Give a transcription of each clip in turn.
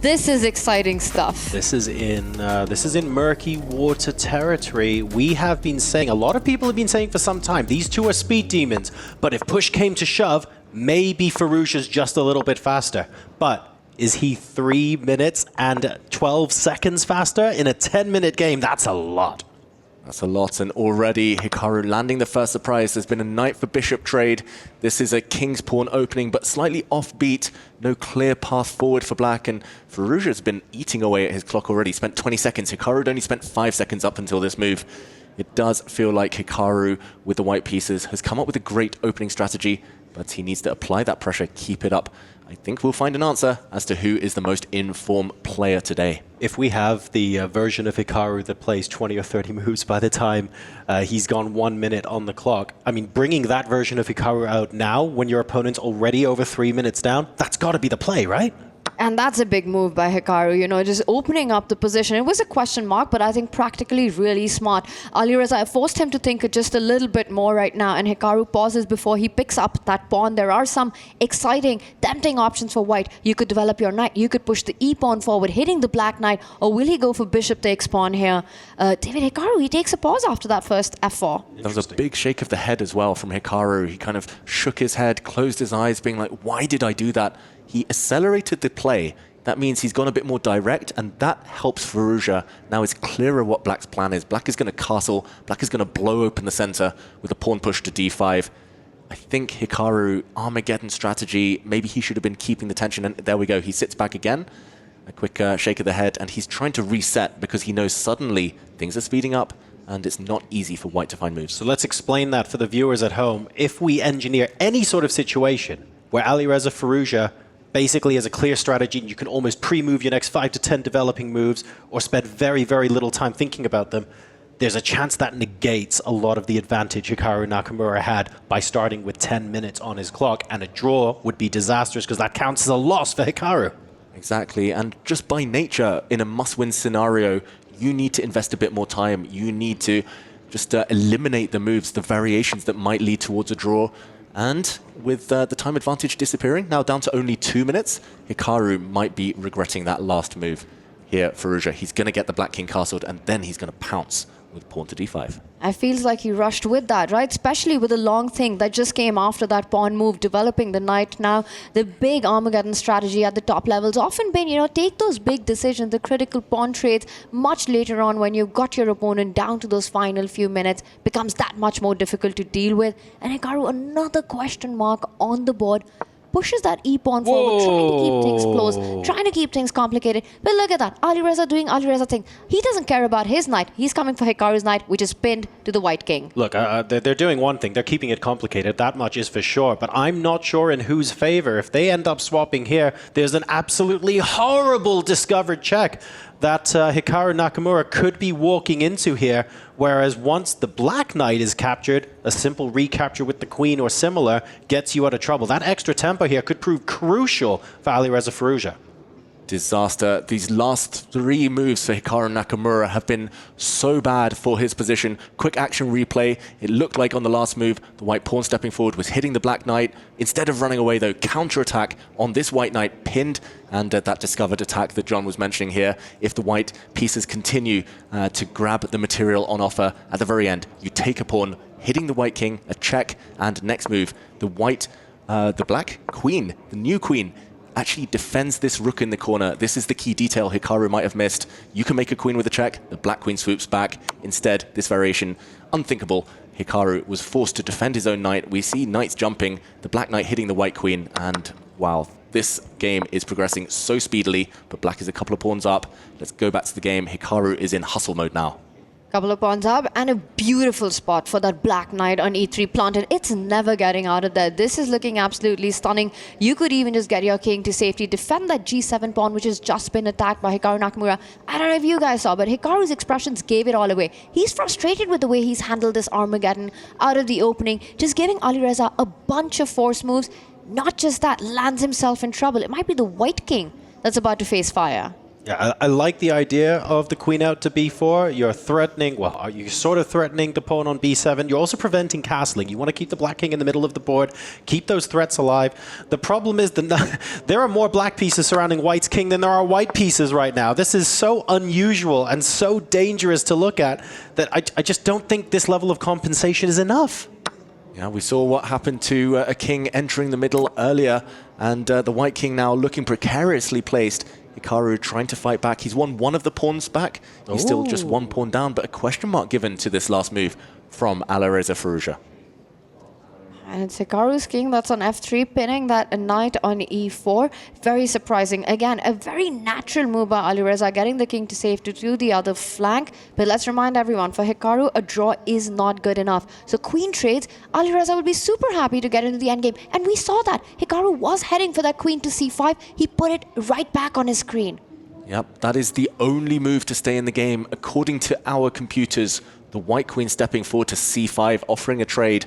This is exciting stuff. This is in murky water territory. We have been saying, a lot of people have been saying for some time, these two are speed demons, but if push came to shove, maybe Firouzja's just a little bit faster. But is he 3 minutes and 12 seconds faster in a 10-minute game? That's a lot. That's a lot, and already Hikaru landing the first surprise. There's been a knight for bishop trade. This is a king's pawn opening, but slightly offbeat. No clear path forward for black, and Firouzja's been eating away at his clock already. Spent 20 seconds. Hikaru had only spent 5 seconds up until this move. It does feel like Hikaru, with the white pieces, has come up with a great opening strategy, but he needs to apply that pressure, keep it up. I think we'll find an answer as to who is the most in-form player today. If we have the version of Hikaru that plays 20 or 30 moves by the time he's gone 1 minute on the clock, I mean, bringing that version of Hikaru out now when your opponent's already over 3 minutes down, that's got to be the play, right? And that's a big move by Hikaru, you know, just opening up the position. It was a question mark, but I think practically really smart. Alireza forced him to think just a little bit more right now, and Hikaru pauses before he picks up that pawn. There are some exciting, tempting options for white. You could develop your knight. You could push the e-pawn forward, hitting the black knight, or will he go for bishop takes pawn here? David Hikaru, he takes a pause after that first f4. That was a big shake of the head as well from Hikaru. He kind of shook his head, closed his eyes, being like, why did I do that? He accelerated the play. That means he's gone a bit more direct, and that helps Firouzja. Now it's clearer what black's plan is. Black is going to castle. Black is going to blow open the center with a pawn push to d5. I think Hikaru, Armageddon strategy, maybe he should have been keeping the tension, and there we go. He sits back again. A quick shake of the head, and he's trying to reset because he knows suddenly things are speeding up, and it's not easy for white to find moves. So let's explain that for the viewers at home. If we engineer any sort of situation where Alireza Firouzja basically has a clear strategy, and you can almost pre-move your next 5 to 10 developing moves or spend very, very little time thinking about them, there's a chance that negates a lot of the advantage Hikaru Nakamura had by starting with 10 minutes on his clock, and a draw would be disastrous because that counts as a loss for Hikaru. Exactly, and just by nature, in a must-win scenario, you need to invest a bit more time. You need to just eliminate the moves, the variations that might lead towards a draw. And with the time advantage disappearing, now down to only 2 minutes, Hikaru might be regretting that last move here, Firouzja. He's going to get the black king castled, and then he's going to pounce with pawn to d5. It feels like he rushed with that, right? Especially with the long thing that just came after that pawn move, developing the knight. Now, the big Armageddon strategy at the top levels often been, you know, take those big decisions, the critical pawn trades, much later on when you've got your opponent down to those final few minutes, becomes that much more difficult to deal with. And Hikaru, another question mark on the board, pushes that e-pawn forward, trying to keep things close, trying to keep things complicated. But look at that, Alireza doing Alireza thing. He doesn't care about his knight. He's coming for Hikaru's knight, which is pinned to the white king. Look, they're doing one thing. They're keeping it complicated. That much is for sure. But I'm not sure in whose favor. If they end up swapping here, there's an absolutely horrible discovered check that Hikaru Nakamura could be walking into here, whereas once the black knight is captured, a simple recapture with the queen or similar gets you out of trouble. That extra tempo here could prove crucial for Alireza Firouzja. Disaster. These last 3 moves for Hikaru Nakamura have been so bad for his position. Quick action replay. It looked like on the last move, the white pawn stepping forward was hitting the black knight. Instead of running away, though, counterattack on this white knight, pinned, and that discovered attack that John was mentioning here. If the white pieces continue to grab the material on offer at the very end, you take a pawn, hitting the white king, a check, and next move, the black queen, the new queen, actually defends this rook in the corner. This is the key detail Hikaru might have missed. You can make a queen with a check. The black queen swoops back. Instead, this variation, unthinkable. Hikaru was forced to defend his own knight. We see knights jumping, the black knight hitting the white queen, and wow, this game is progressing so speedily, but black is a couple of pawns up. Let's go back to the game. Hikaru is in hustle mode now. Couple of pawns up, and a beautiful spot for that black knight on e3 planted. It's never getting out of there. This is looking absolutely stunning. You could even just get your king to safety, defend that g7 pawn, which has just been attacked by Hikaru Nakamura. I don't know if you guys saw, but Hikaru's expressions gave it all away. He's frustrated with the way he's handled this Armageddon out of the opening, just giving Alireza a bunch of force moves. Not just that, lands himself in trouble. It might be the white king that's about to face fire. Yeah, I like the idea of the queen out to b4. You're threatening, well, you're sort of threatening the pawn on b7. You're also preventing castling. You want to keep the black king in the middle of the board, keep those threats alive. The problem is there are more black pieces surrounding white's king than there are white pieces right now. This is so unusual and so dangerous to look at that I just don't think this level of compensation is enough. Yeah, we saw what happened to a king entering the middle earlier, and the white king now looking precariously placed. Hikaru trying to fight back. He's won one of the pawns back. He's still just one pawn down, but a question mark given to this last move from Alireza Firouzja. And it's Hikaru's king that's on f3, pinning that knight on e4. Very surprising. Again, a very natural move by Alireza, getting the king to safety to the other flank. But let's remind everyone, for Hikaru, a draw is not good enough. So queen trades, Alireza would be super happy to get into the endgame. And we saw that. Hikaru was heading for that queen to c5. He put it right back on his screen. Yep, that is the only move to stay in the game. According to our computers, the white queen stepping forward to c5, offering a trade.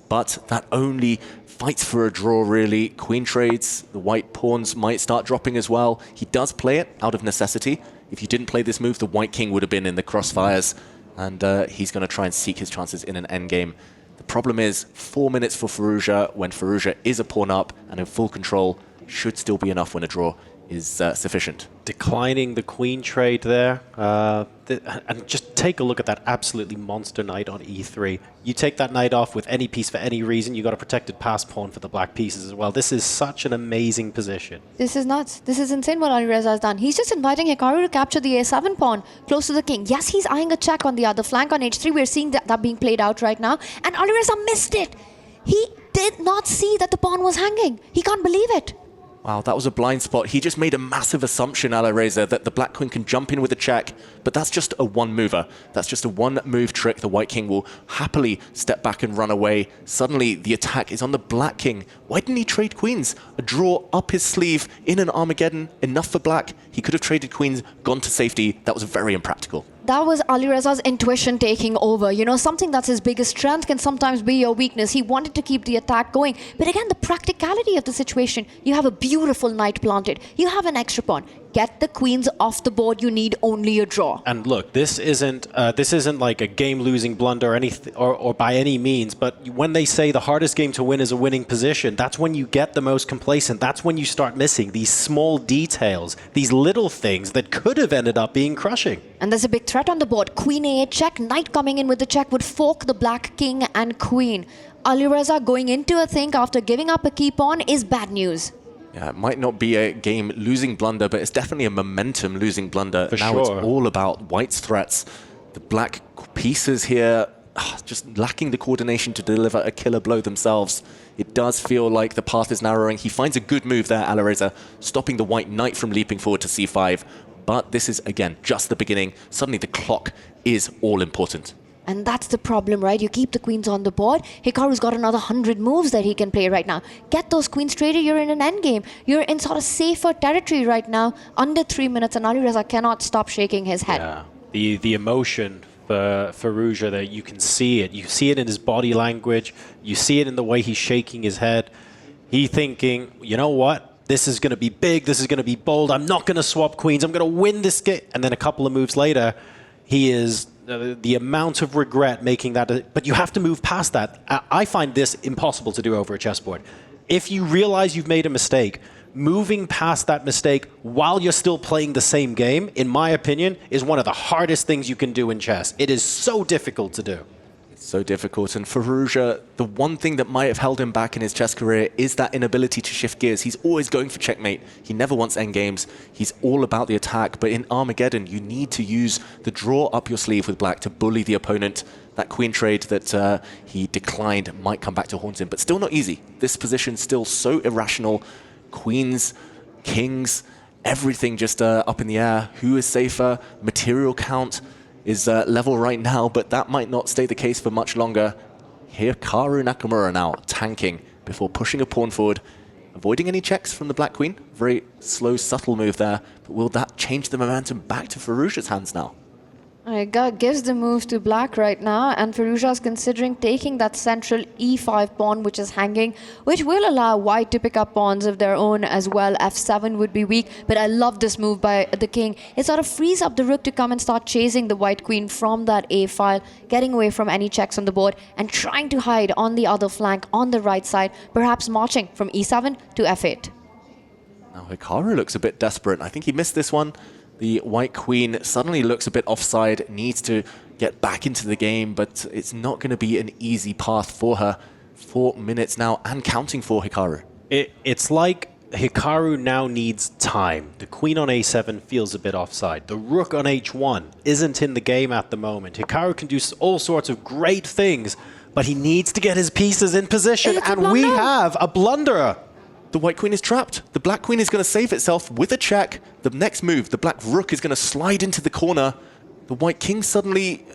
But that only fights for a draw, really. Queen trades, the white pawns might start dropping as well. He does play it out of necessity. If you didn't play this move, the white king would have been in the crossfires. And he's going to try and seek his chances in an endgame. The problem is 4 minutes for Firouzja, when Firouzja is a pawn up and in full control, should still be enough when a draw is sufficient. Declining the queen trade there. And just take a look at that absolutely monster knight on e3. You take that knight off with any piece for any reason, you got a protected pass pawn for the black pieces as well. This is such an amazing position. This is nuts. This is insane what Alireza has done. He's just inviting Hikaru to capture the a7 pawn close to the king. Yes, he's eyeing a check on the other flank on h3. We're seeing that being played out right now. And Alireza missed it. He did not see that the pawn was hanging. He can't believe it. Wow, that was a blind spot. He just made a massive assumption, Alireza, that the black queen can jump in with a check, but that's just a one-mover. That's just a one-move trick. The white king will happily step back and run away. Suddenly, the attack is on the black king. Why didn't he trade queens? A draw up his sleeve in an Armageddon, enough for black. He could have traded queens, gone to safety. That was very impractical. That was Alireza's intuition taking over. You know, something that's his biggest strength can sometimes be your weakness. He wanted to keep the attack going. But again, the practicality of the situation. You have a beautiful knight planted. You have an extra pawn. Get the queens off the board. You need only a draw. And look, this isn't like a game-losing blunder or by any means. But when they say the hardest game to win is a winning position, that's when you get the most complacent. That's when you start missing these small details, these little things that could have ended up being crushing. And there's a big threat on the board. Queen a8 check. Knight coming in with the check would fork the black king and queen. Alireza going into a think after giving up a key pawn is bad news. Yeah, it might not be a game-losing blunder, but it's definitely a momentum-losing blunder. For now sure. It's all about white's threats. The black pieces here just lacking the coordination to deliver a killer blow themselves. It does feel like the path is narrowing. He finds a good move there, Alireza, stopping the white knight from leaping forward to c5. But this is, again, just the beginning. Suddenly the clock is all important. And that's the problem, right? You keep the queens on the board. Hikaru's got another 100 moves that he can play right now. Get those queens traded, you're in an endgame. You're in sort of safer territory right now, under 3 minutes, and Alireza cannot stop shaking his head. Yeah, the emotion for Firouzja there, you can see it. You see it in his body language. You see it in the way he's shaking his head. He thinking, you know what? This is going to be big. This is going to be bold. I'm not going to swap queens. I'm going to win this game. And then a couple of moves later, he is... the amount of regret making that, but you have to move past that. I find this impossible to do over a chessboard. If you realize you've made a mistake, moving past that mistake while you're still playing the same game, in my opinion, is one of the hardest things you can do in chess. It is so difficult to do. So difficult. And Firouzja, the one thing that might have held him back in his chess career is that inability to shift gears. He's always going for checkmate. He never wants endgames. He's all about the attack. But in Armageddon, you need to use the draw up your sleeve with black to bully the opponent. That queen trade that he declined might come back to haunt him, but still not easy. This position still so irrational. Queens, kings, everything just up in the air. Who is safer? Material count is level right now, but that might not stay the case for much longer. Hikaru Nakamura now tanking before pushing a pawn forward, avoiding any checks from the black queen. Very slow, subtle move there, but will that change the momentum back to Firouzja's hands now? Gives the move to black right now, and Firouzja is considering taking that central e5 pawn which is hanging, which will allow white to pick up pawns of their own as well. f7 would be weak, but I love this move by the king. It sort of frees up the rook to come and start chasing the white queen from that a file, getting away from any checks on the board and trying to hide on the other flank on the right side, perhaps marching from e7 to f8. Now Hikaru looks a bit desperate. I think he missed this one. The white queen suddenly looks a bit offside, needs to get back into the game, but it's not going to be an easy path for her. 4 minutes now and counting for Hikaru. It's like Hikaru now needs time. The queen on a7 feels a bit offside. The rook on h1 isn't in the game at the moment. Hikaru can do all sorts of great things, but he needs to get his pieces in position, and we have a blunderer. The white queen is trapped. The black queen is going to save itself with a check. The next move, the black rook is going to slide into the corner. The white king suddenly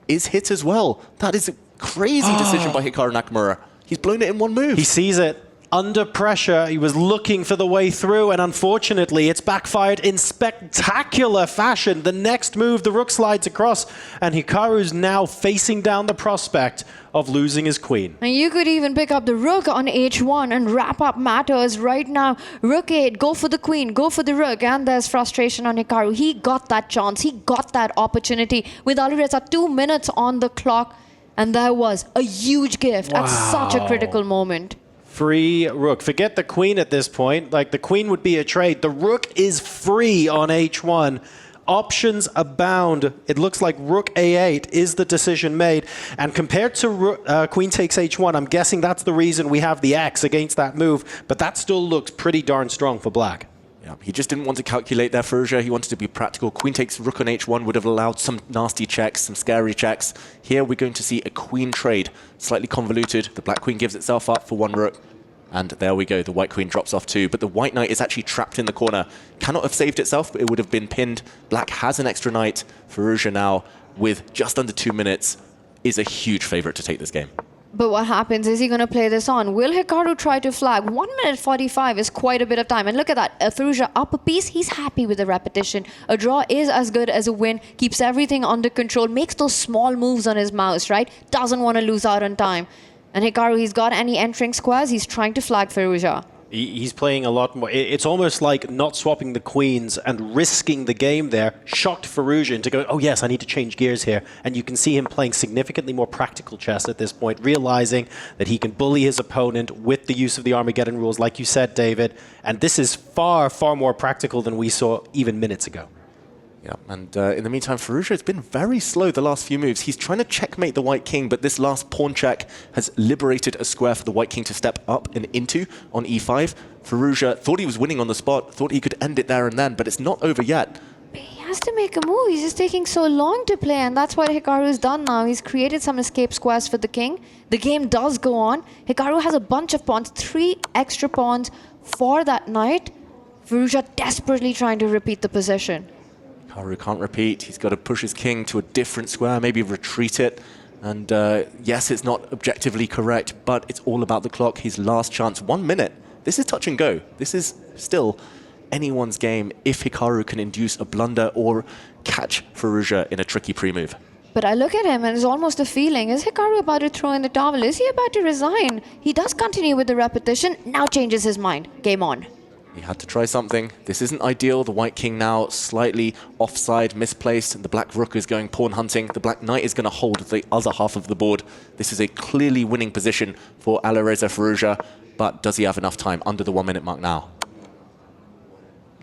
is hit as well. That is a crazy decision by Hikaru Nakamura. He's blown it in one move. He sees it. Under pressure, he was looking for the way through, and unfortunately, it's backfired in spectacular fashion. The next move, the rook slides across, and Hikaru's now facing down the prospect of losing his queen. And you could even pick up the rook on h1 and wrap up matters right now. Rook 8, go for the queen, go for the rook, and there's frustration on Hikaru. He got that chance, he got that opportunity with Alireza 2 minutes on the clock, and there was a huge gift at such a critical moment. Free rook. Forget the queen at this point. Like, the queen would be a trade. The rook is free on h1. Options abound. It looks like rook a8 is the decision made. And compared to queen takes h1, I'm guessing that's the reason we have the X against that move. But that still looks pretty darn strong for black. Yeah, he just didn't want to calculate there, Firouzja. He wanted to be practical. Queen takes rook on h1 would have allowed some nasty checks, some scary checks. Here we're going to see a queen trade. Slightly convoluted. The black queen gives itself up for one rook. And there we go. The white queen drops off too. But the white knight is actually trapped in the corner. Cannot have saved itself, but it would have been pinned. Black has an extra knight. Firouzja now, with just under 2 minutes, is a huge favorite to take this game. But what happens? Is he going to play this on? Will Hikaru try to flag? 1 minute 45 is quite a bit of time. And look at that. Firouzja up a piece. He's happy with the repetition. A draw is as good as a win. Keeps everything under control. Makes those small moves on his mouse, right? Doesn't want to lose out on time. And Hikaru, he's got any entering squares. He's trying to flag Firouzja. He's playing a lot more. It's almost like not swapping the queens and risking the game there. Shocked Firouzja into going, oh yes, I need to change gears here. And you can see him playing significantly more practical chess at this point, realizing that he can bully his opponent with the use of the Armageddon rules, like you said, David. And this is far, far more practical than we saw even minutes ago. Yeah, and in the meantime, Firouzja has been very slow the last few moves. He's trying to checkmate the white king, but this last pawn check has liberated a square for the white king to step up and into on e5. Firouzja thought he was winning on the spot, thought he could end it there and then, but it's not over yet. He has to make a move. He's just taking so long to play, and that's what Hikaru's done now. He's created some escape squares for the king. The game does go on. Hikaru has a bunch of pawns, 3 extra pawns for that knight. Firouzja desperately trying to repeat the position. Hikaru can't repeat. He's got to push his king to a different square, maybe retreat it. And yes, it's not objectively correct, but it's all about the clock. His last chance, 1 minute. This is touch and go. This is still anyone's game if Hikaru can induce a blunder or catch Firouzja in a tricky pre-move. But I look at him and it's almost a feeling. Is Hikaru about to throw in the towel? Is he about to resign? He does continue with the repetition, now changes his mind. Game on. He had to try something. This isn't ideal. The white king now slightly offside, misplaced. And the black rook is going pawn hunting. The black knight is going to hold the other half of the board. This is a clearly winning position for Alireza Firouzja. But does he have enough time? Under the 1 minute mark now.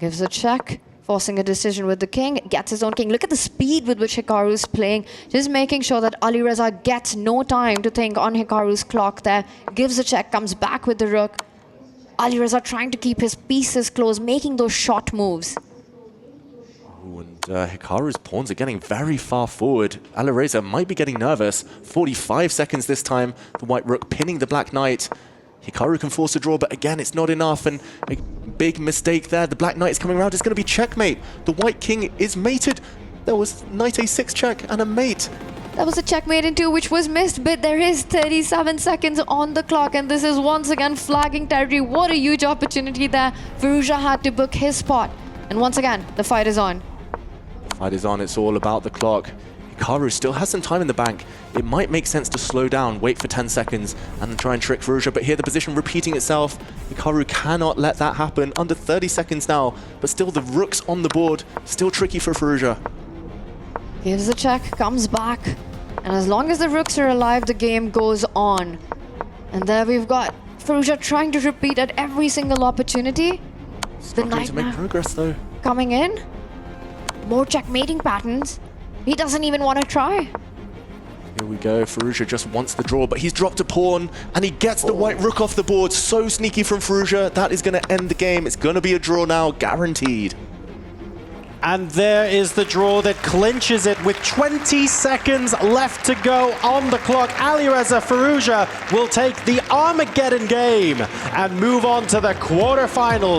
Gives a check, forcing a decision with the king. Gets his own king. Look at the speed with which Hikaru is playing. Just making sure that Alireza gets no time to think on Hikaru's clock there. Gives a check, comes back with the rook. Alireza trying to keep his pieces close, making those short moves. Ooh, and Hikaru's pawns are getting very far forward. Alireza might be getting nervous. 45 seconds this time. The white rook pinning the black knight. Hikaru can force a draw, but again, it's not enough. And a big mistake there. The black knight is coming around. It's going to be checkmate. The white king is mated. There was knight a6 check and a mate. That was a checkmate in 2, which was missed, but there is 37 seconds on the clock, and this is once again flagging territory. What a huge opportunity there. Firouzja had to book his spot. And once again, the fight is on. Fight is on, it's all about the clock. Hikaru still has some time in the bank. It might make sense to slow down, wait for 10 seconds, and then try and trick Firouzja, but here the position repeating itself. Hikaru cannot let that happen. Under 30 seconds now, but still the rooks on the board. Still tricky for Firouzja. Gives the check, comes back, and as long as the rooks are alive, the game goes on. And there we've got Firouzja trying to repeat at every single opportunity. The Struggling knight to make now progress though. coming in. More checkmating patterns. He doesn't even want to try. Here we go, Firouzja just wants the draw, but he's dropped a pawn, and he gets the white rook off the board. So sneaky from Firouzja. That is going to end the game. It's going to be a draw now, guaranteed. And there is the draw that clinches it with 20 seconds left to go on the clock. Alireza Firouzja will take the Armageddon game and move on to the quarterfinals.